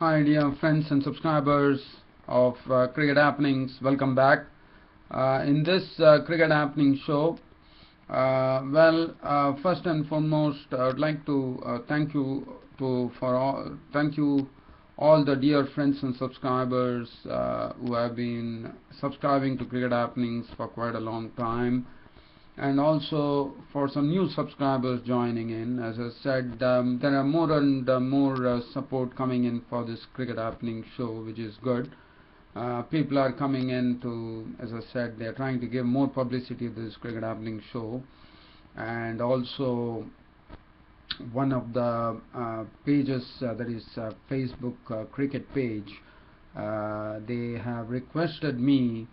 Hi dear friends and subscribers of Cricket Happenings, welcome back. In this Cricket Happening show, first and foremost, I would like to thank you all the dear friends and subscribers who have been subscribing to Cricket Happenings for quite a long time, and also for some new subscribers joining in. As I said, there are more and more support coming in for this Cricket Happening show, which is good. People are coming in to, as I said, they are trying to give more publicity to this Cricket Happening show. And also one of the pages, that is Facebook cricket page, they have requested me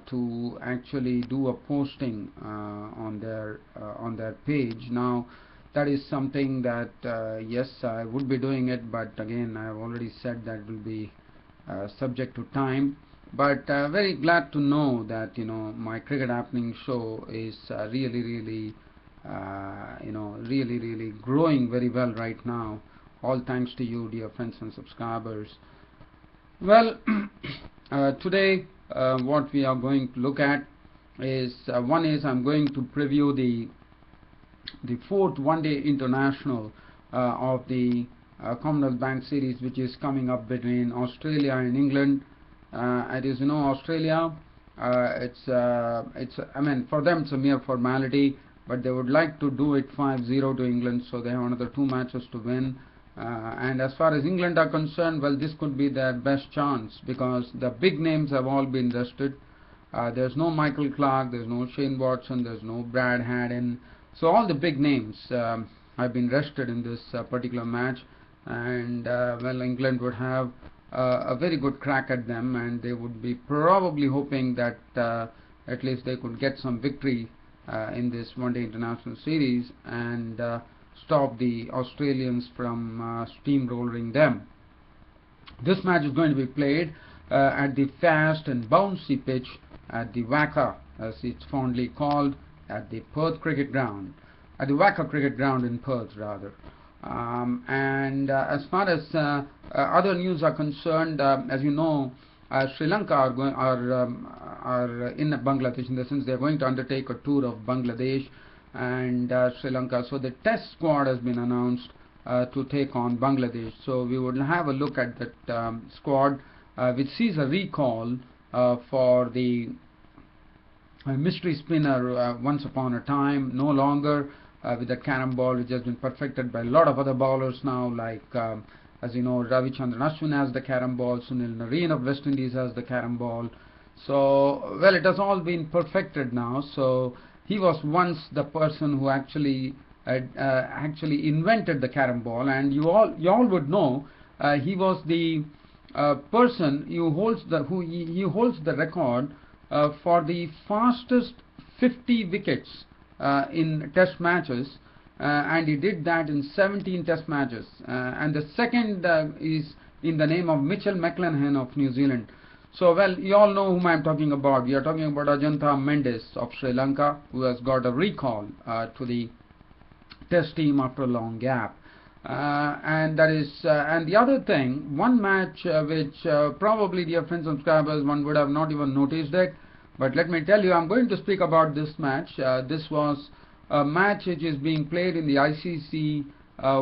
to actually do a posting on their page. Now that is something that yes, I would be doing it, but again I have already said that will be subject to time. But very glad to know that my Cricket Happening show is really growing very well right now, all thanks to you dear friends and subscribers. Well, today what we are going to look at is one is I'm going to preview the fourth one-day international of the Commonwealth Bank series, which is coming up between Australia and England. As you know, Australia, it's I mean, for them it's a mere formality, but they would like to do it 5-0 to England, so they have another 2 matches to win. And as far as England are concerned, well, this could be their best chance, because the big names have all been rested. There's no Michael Clarke, there's no Shane Watson, there's no Brad Haddin, so all the big names have been rested in this particular match. And well, England would have a very good crack at them, and they would be probably hoping that at least they could get some victory in this one-day international series and stop the Australians from steamrolling them. This match is going to be played at the fast and bouncy pitch at the WACA, as it's fondly called, at the Perth Cricket Ground, at the WACA Cricket Ground in Perth rather. As far as other news are concerned, as you know, Sri Lanka are in Bangladesh, in the sense they are going to undertake a tour of Bangladesh and Sri Lanka. So the test squad has been announced to take on Bangladesh. So we will have a look at that squad, which sees a recall for the mystery spinner once upon a time, no longer with the carom ball, which has been perfected by a lot of other bowlers now, like as you know, Ravichandran Ashwin has the carom ball, Sunil Narine of West Indies has the carom ball. So well, it has all been perfected now. So he was once the person who actually invented the carom ball, and you all would know he was the person who holds the record for the fastest 50 wickets in test matches, and he did that in 17 test matches, and the second is in the name of Mitchell McClenaghan of New Zealand. So well, you all know whom I'm talking about. We are talking about Ajantha Mendis of Sri Lanka, who has got a recall to the test team after a long gap. And that is and the other thing, one match which probably dear friends and subscribers, one would have not even noticed it, but let me tell you, I'm going to speak about this match. This was a match which is being played in the ICC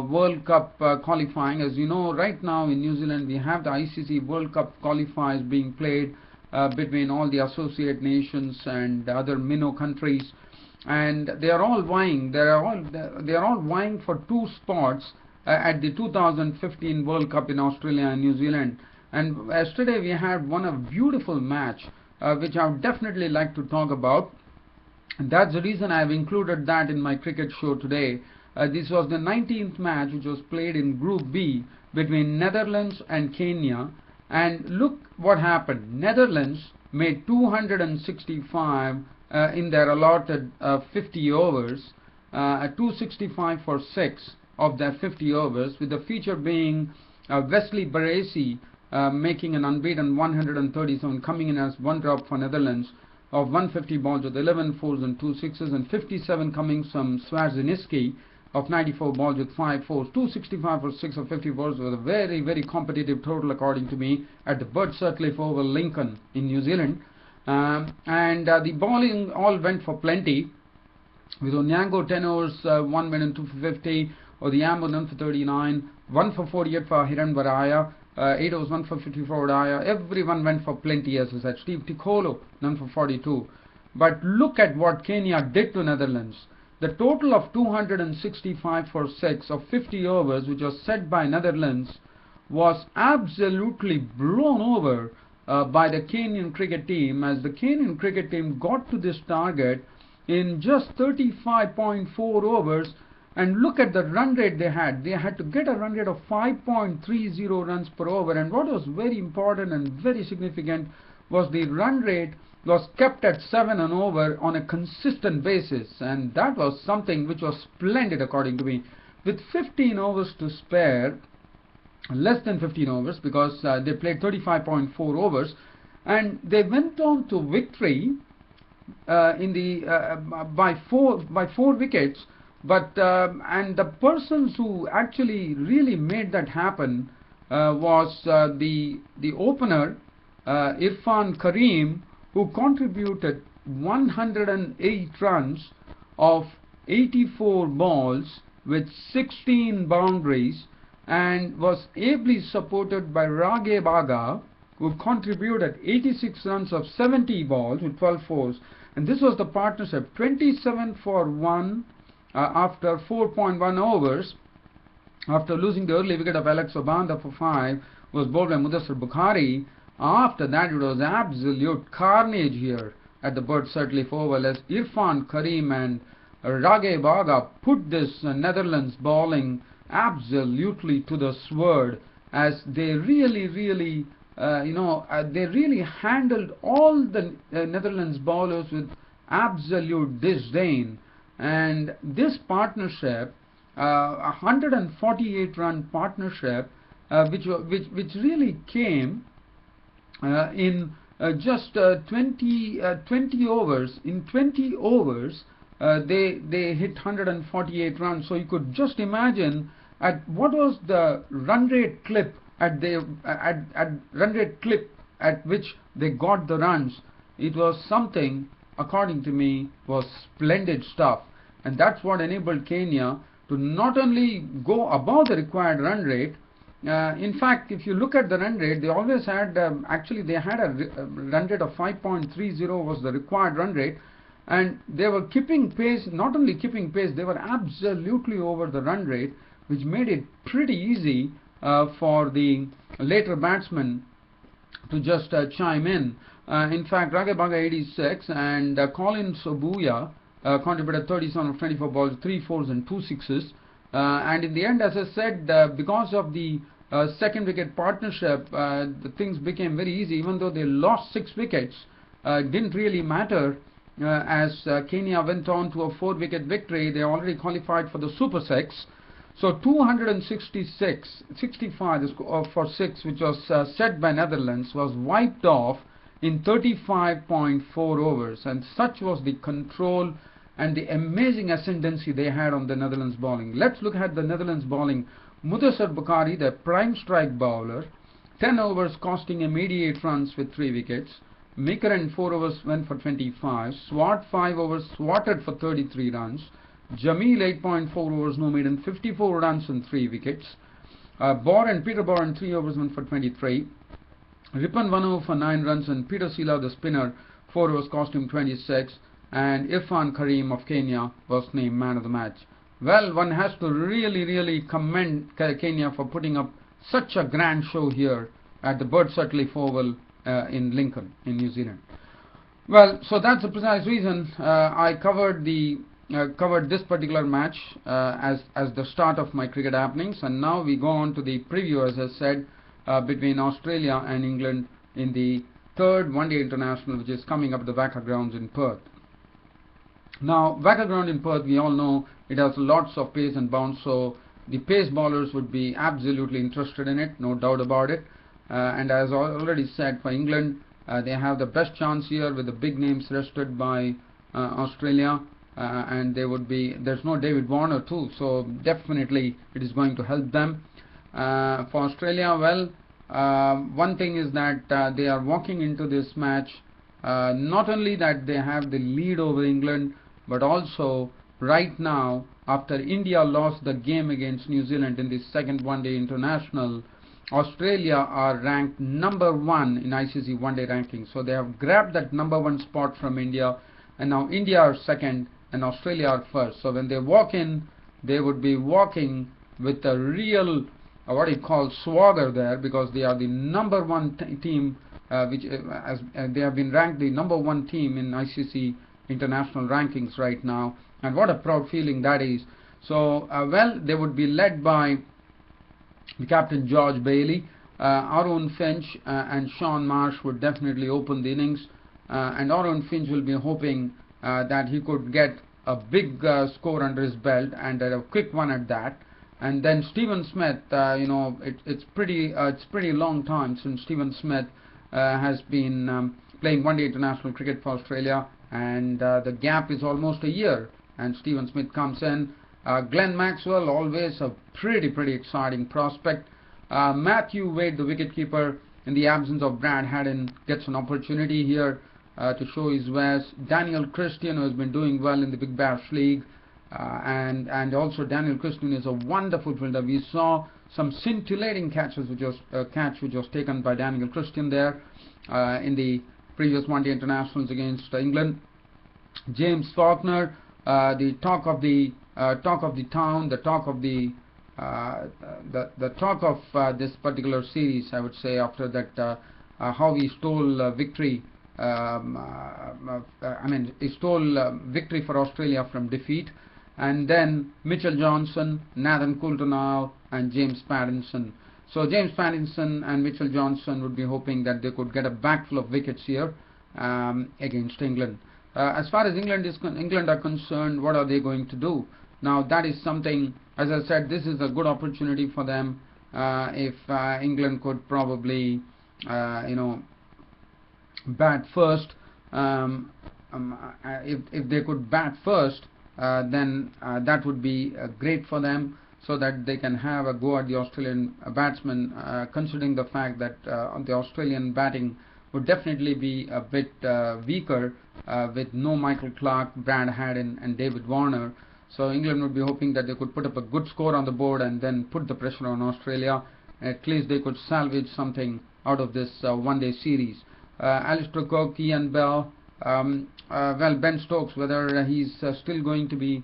World Cup qualifying. As you know, right now in New Zealand we have the ICC World Cup qualifiers being played between all the associate nations and other minnow countries, and they are all vying. They are all vying for 2 spots at the 2015 World Cup in Australia and New Zealand. And yesterday we had won a beautiful match, which I would definitely like to talk about. And that's the reason I have included that in my cricket show today. This was the 19th match, which was played in Group B between Netherlands and Kenya. And look what happened. Netherlands made 265 in their allotted 50 overs, 265 for 6 of their 50 overs, with the feature being Wesley Baresi making an unbeaten 137, coming in as 1 drop for Netherlands of 150 balls with 11 fours and 2 sixes, and 57 coming from Swarziniski of 94 balls with 5 fours, 265 for 6 of 54s was a very, very competitive total according to me at the Bert Sutcliffe Oval, Lincoln in New Zealand. The bowling all went for plenty, with Onyango 10 overs, 1 minute 2 for 50, Odhiambo none for 39, 1 for 48 for Hiran Varaya, 8 overs 1 for 54 Varaya. Everyone went for plenty, as I said. Steve Tikolo none for 42. But look at what Kenya did to Netherlands. The total of 265 for 6 of 50 overs, which was set by Netherlands, was absolutely blown over by the Kenyan cricket team, as the Kenyan cricket team got to this target in just 35.4 overs. And look at the run rate they had. They had to get a run rate of 5.30 runs per over. And what was very important and very significant was the run rate was kept at 7 an over on a consistent basis, and that was something which was splendid according to me. With 15 overs to spare, less than 15 overs, because they played 35.4 overs, and they went on to victory by four wickets. But and the persons who actually really made that happen was the opener Irfan Karim, who contributed 108 runs of 84 balls with 16 boundaries, and was ably supported by Raghav Aga, who contributed 86 runs of 70 balls with 12 fours. And this was the partnership. 27 for 1 after 4.1 overs, after losing the early wicket of Alex Obanda for 5, was bowled by Mudassar Bukhari. After that, it was absolute carnage here at the Bert Sutcliffe Oval, as Irfan Karim and Raghav Aga put this Netherlands bowling absolutely to the sword, as they really handled all the Netherlands bowlers with absolute disdain. And this partnership, 148 run partnership, which really came in just 20 overs. In 20 overs, they hit 148 runs. So you could just imagine at what was the run rate clip at which they got the runs. It was something, according to me, was splendid stuff, and that's what enabled Kenya to not only go above the required run rate. In fact, if you look at the run rate, they always had actually they had a run rate of 5.30 was the required run rate, and they were keeping pace. Not only keeping pace, they were absolutely over the run rate, which made it pretty easy for the later batsmen to just chime in. In fact, Raghav Aga 86 and Colin Sobuya contributed 37 of 24 balls, 3 fours and 2 sixes. And in the end, as I said, because of the second wicket partnership, the things became very easy. Even though they lost 6 wickets, it didn't really matter, as Kenya went on to a 4-wicket victory. They already qualified for the Super 6. So 265 for 6, which was set by Netherlands, was wiped off in 35.4 overs, and such was the control and the amazing ascendancy they had on the Netherlands bowling. Let's look at the Netherlands bowling. Mudassar Bukhari, the prime strike bowler, 10 overs costing him 88 runs with 3 wickets. Mikaran 4 overs went for 25. Swart 5 overs swatted for 33 runs. Jamil 8.4 overs, no maiden, 54 runs and 3 wickets. Peter Boren 3 overs went for 23. Ripan 1 over for 9 runs, and Peter Sila, the spinner, 4 overs cost him 26. And Irfan Karim of Kenya was named man of the match. Well, one has to really commend Kenya for putting up such a grand show here at the Bert Sutcliffe Oval in Lincoln in New Zealand. Well, so that's the precise reason I covered this particular match as the start of my cricket happenings, and now we go on to the preview, as I said, between Australia and England in the 3rd One-Day International, which is coming up at the WACA grounds in Perth. Now, WACA ground in Perth, we all know it has lots of pace and bounce, so the pace bowlers would be absolutely interested in it, no doubt about it. And as I already said, for England, they have the best chance here with the big names rested by Australia. and there's no David Warner too, so definitely it is going to help them. For Australia, well, one thing is that they are walking into this match, not only that they have the lead over England, but also right now, after India lost the game against New Zealand in the second one-day international, Australia are ranked number 1 in ICC one-day ranking. So they have grabbed that number 1 spot from India, and now India are second and Australia are first. So when they walk in, they would be walking with a real what you call swagger there, because they are the number 1 team, which they have been ranked the number 1 team in ICC international rankings right now, and what a proud feeling that is. So well, they would be led by the captain George Bailey. Aaron Finch and Sean Marsh would definitely open the innings, and Aaron Finch will be hoping that he could get a big score under his belt, and a quick one at that. And then Stephen Smith, it's pretty long time since Stephen Smith has been playing one-day international cricket for Australia, and the gap is almost a year, and Stephen Smith comes in. Glenn Maxwell, always a pretty exciting prospect. Matthew Wade, the wicketkeeper, in the absence of Brad Haddin, gets an opportunity here to show his wares. Daniel Christian, who has been doing well in the Big Bash League, and also Daniel Christian is a wonderful fielder. We saw some scintillating catches, which was taken by Daniel Christian there in the previous one-day internationals against England. James Faulkner, the talk of the town, the talk of this particular series, I would say, after that, how he stole victory. He stole victory for Australia from defeat. And then Mitchell Johnson, Nathan Coulter-Nile, and James Pattinson. So James Pattinson and Mitchell Johnson would be hoping that they could get a backful of wickets here against England. As far as England are concerned, what are they going to do? Now that is something, as I said, this is a good opportunity for them. If England could probably, bat first, if they could bat first, then that would be great for them, so that they can have a go at the Australian batsmen, considering the fact that the Australian batting would definitely be a bit weaker with no Michael Clarke, Brad Haddin and David Warner. So England would be hoping that they could put up a good score on the board and then put the pressure on Australia. At least they could salvage something out of this one-day series. Alistair Cook, Ian Bell, well, Ben Stokes, whether he's still going to be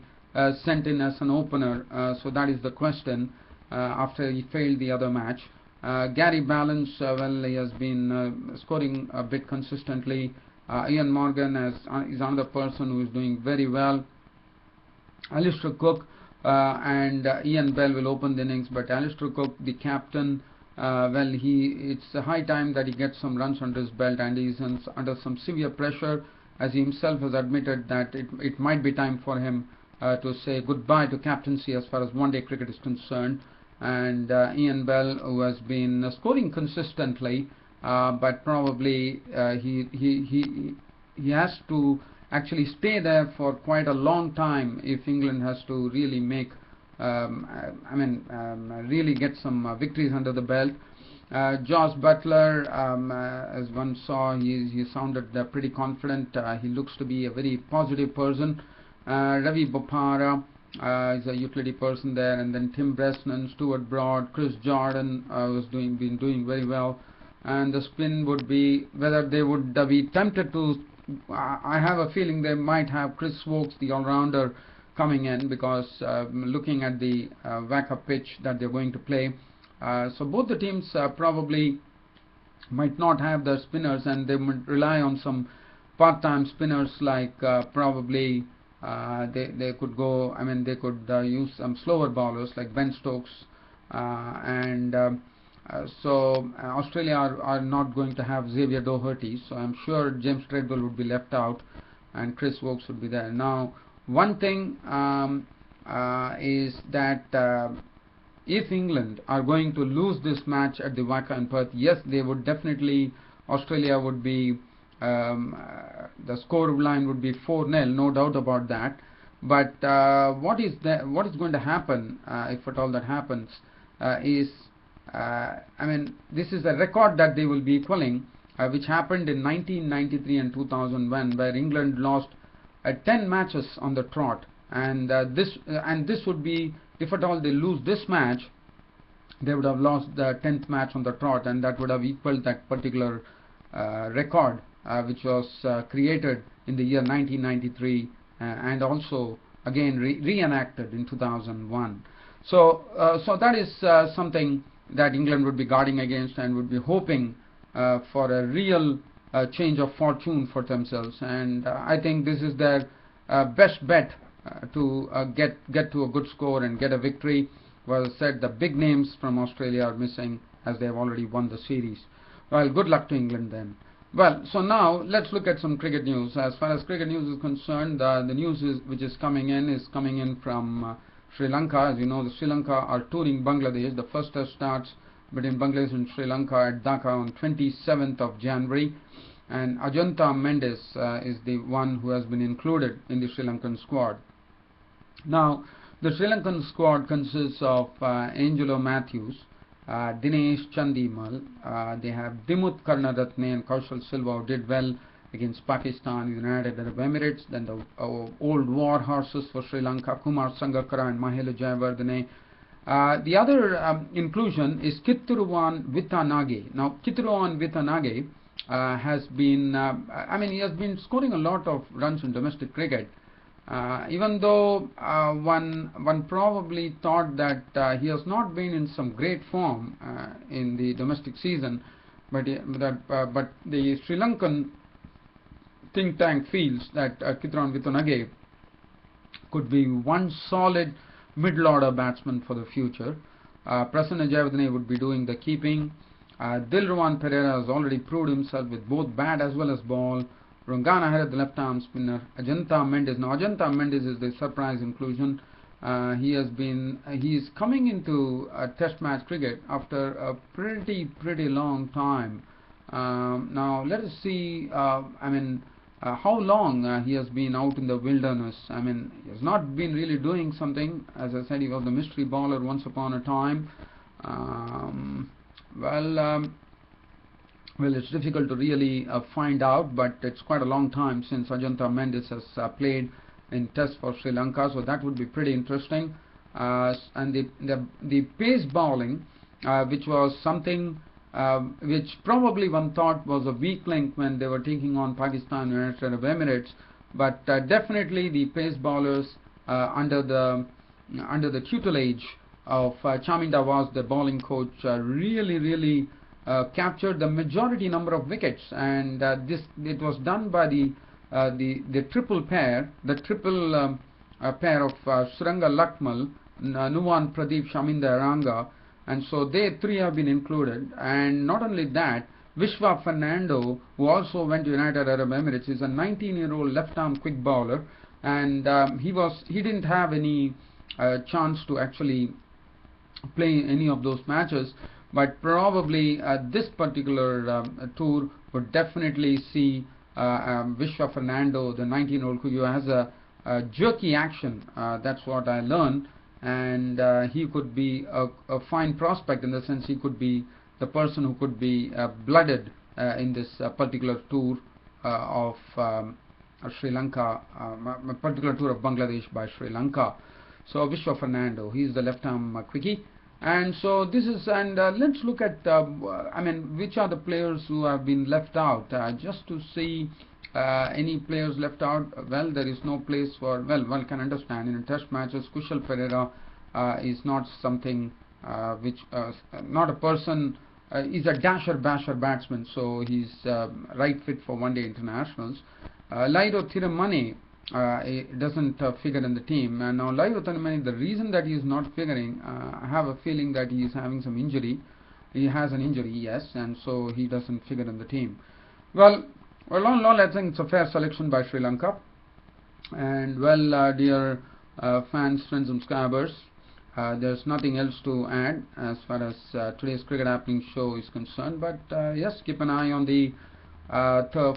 sent in as an opener, so that is the question, after he failed the other match. Gary Ballance, well, he has been scoring a bit consistently. Ian Morgan is another person who is doing very well. Alistair Cook and Ian Bell will open the innings, but Alistair Cook, the captain, well, it's a high time that he gets some runs under his belt, and he's under some severe pressure, as he himself has admitted that it might be time for him to say goodbye to captaincy as far as one-day cricket is concerned. And Ian Bell, who has been scoring consistently, but probably he has to actually stay there for quite a long time if England has to really make really get some victories under the belt. Josh Butler, as one saw, he sounded pretty confident. He looks to be a very positive person. Ravi Bopara is a utility person there, and then Tim Bresnan, Stuart Broad, Chris Jordan been doing very well. And the spin would be whether they would be tempted to. I have a feeling they might have Chris Woakes, the all-rounder, coming in, because looking at the WACA pitch that they're going to play, so both the teams probably might not have their spinners, and they would rely on some part-time spinners, like probably they could go. They could use some slower bowlers like Ben Stokes, so Australia are not going to have Xavier Doherty, so I'm sure James Treadwell would be left out and Chris Woakes would be there. Now, one thing is that if England are going to lose this match at the WACA in Perth, yes, they would definitely, Australia would be, the score line would be 4-0, no doubt about that. But what is going to happen, if at all that happens, is I mean, this is a record that they will be equaling, which happened in 1993 and 2001, where England lost 10 matches on the trot, and this would be, if at all they lose this match, they would have lost the 10th match on the trot, and that would have equaled that particular record, which was created in the year 1993, and also again reenacted in 2001. So that is something that England would be guarding against, and would be hoping for a real change of fortune for themselves. And I think this is their best bet to get to a good score and get a victory. Well, as I said, the big names from Australia are missing, as they have already won the series. Well, good luck to England then. Well, so now let's look at some cricket news. As far as cricket news is concerned, the news which is coming in from Sri Lanka. As you know, the Sri Lanka are touring Bangladesh. The first test starts between Bangladesh and Sri Lanka at Dhaka on 27th of January. And Ajantha Mendis is the one who has been included in the Sri Lankan squad. Now, the Sri Lankan squad consists of Angelo Matthews, Dinesh Chandimal, they have Dimuth Karunaratne and Kaushal Silva, who did well against Pakistan, United Arab Emirates. Then the old war horses for Sri Lanka, Kumar Sangakkara and Mahela Jayawardene. The other inclusion is Kitturuwan Vittanage. Now, Kitturuwan Vittanage has been, he has been scoring a lot of runs in domestic cricket. Even though one probably thought that he has not been in some great form in the domestic season, but the Sri Lankan think tank feels that Kitturuwan Vittanage could be one solid middle order batsman for the future. Prasanna Jayawardene would be doing the keeping. Dilruwan Perera has already proved himself with both bat as well as ball. Rungana Herath, the left arm spinner. Ajantha Mendis. Now, Ajantha Mendis is the surprise inclusion. He is coming into test match cricket after a pretty long time. Now, let us see. How long he has been out in the wilderness. He has not been really doing something. As I said, he was the mystery bowler once upon a time. Well, it's difficult to really find out, but it's quite a long time since Ajantha Mendis has played in Test for Sri Lanka, so that would be pretty interesting. And the pace bowling, which was something which probably one thought was a weak link when they were taking on Pakistan and United Arab Emirates, but definitely the pace bowlers under the tutelage of Chaminda was the bowling coach, really captured the majority number of wickets, and it was done by the triple pair, pair of Suranga Lakmal, Nuwan Pradeep, Chaminda Aranga, and so they three have been included. And not only that, Vishwa Fernando, who also went to United Arab Emirates, is a 19-year-old left-arm quick bowler, and he didn't have any chance to actually play any of those matches. But probably this particular tour would definitely see Vishwa Fernando, the 19-year-old who has a jerky action. That's what I learned, and he could be a fine prospect, in the sense he could be the person who could be blooded in this particular tour of Sri Lanka, a particular tour of Bangladesh by Sri Lanka. So Vishwa Fernando, he is the left-arm quickie. And so this is, and let's look at which are the players who have been left out, just to see any players left out. Well, there is no place for, well, one can understand in test matches Kushal Perera is not something which not a person, is a basher batsman, so he's right fit for one-day internationals. Lairo Thirumanne doesn't figure in the team, and now Lairo Thirumanne, the reason that he is not figuring, I have a feeling that he is having some injury. He has an injury, yes, and so he doesn't figure in the team. Well, on all, I think it's a fair selection by Sri Lanka. And well, dear fans, friends and subscribers, there's nothing else to add as far as today's Cricket Happening show is concerned, but yes, keep an eye on the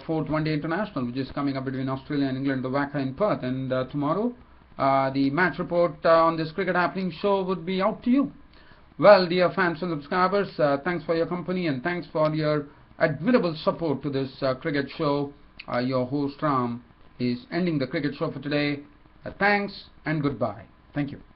fourth one-day international, which is coming up between Australia and England, the WACA in Perth, and tomorrow the match report on this Cricket Happening show would be out to you. Well, dear fans and subscribers, thanks for your company and thanks for your admirable support to this cricket show. Your host Ram is ending the cricket show for today. Thanks and goodbye. Thank you.